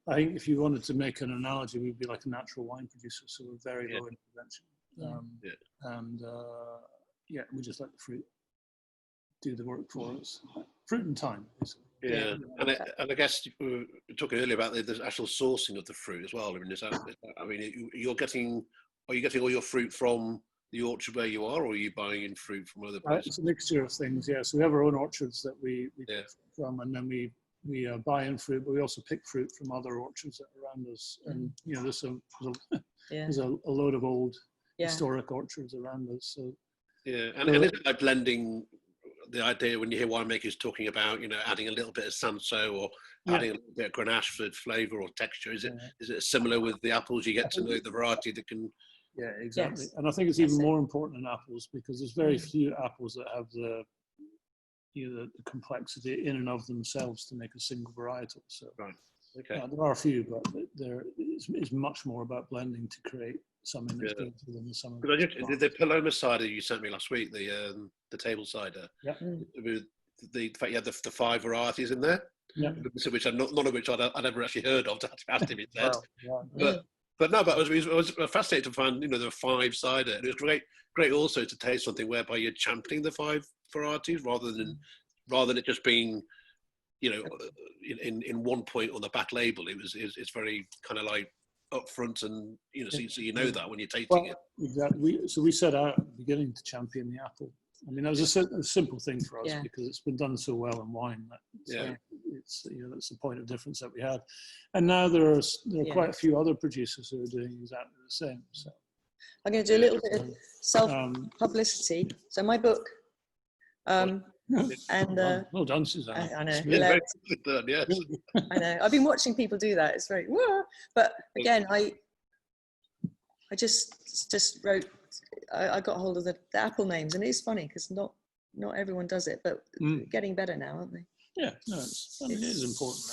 I think if you wanted to make an analogy, we'd be like a natural wine producer, so we're very low intervention. And we just let the fruit do the work for us. Fruit and time, basically. Yeah, and I guess we were talking earlier about the actual sourcing of the fruit as well. I mean, are you getting all your fruit from the orchard where you are, or are you buying in fruit from other places? It's a mixture of things, yeah. So we have our own orchards that we pick from, and then we buy in fruit, but we also pick fruit from other orchards that are around us. And there's a load of old historic orchards around us. So and is it like blending? The idea when you hear winemakers talking about adding a little bit of Sanso or adding a little bit of Grenache for flavour or texture, is it similar with the apples? You get to know the variety that can. Yeah, exactly. Yes. And I think it's even more important in apples because there's very few apples that have the complexity in and of themselves to make a single varietal. So there are a few, but it's much more about blending to create something that's going to them. The Paloma cider you sent me last week, the table cider. Yeah. With the fact you had the 5 varieties in there. Yeah. Which none of which I'd ever actually heard of. To ask him, it said. But I was fascinated to find there were 5 cider. And it was great also to taste something whereby you're championing the 5 varieties rather than it just being in one point on the back label. It's very kind of like upfront and so you know that when you're tasting it. Exactly. So we set out at the beginning to champion the apple. I mean, that was a simple thing for us because it's been done so well in wine that it's that's the point of difference that we had. And now there are quite a few other producers who are doing exactly the same. So I'm going to do a little bit of self-publicity. So my book, and well done, Suzanne. I know. Very done, yes. I know. I've been watching people do that. It's very but again, I just wrote. I got hold of the apple names, and it's funny because not everyone does it, but getting better now, aren't they? Yeah, no, it is important.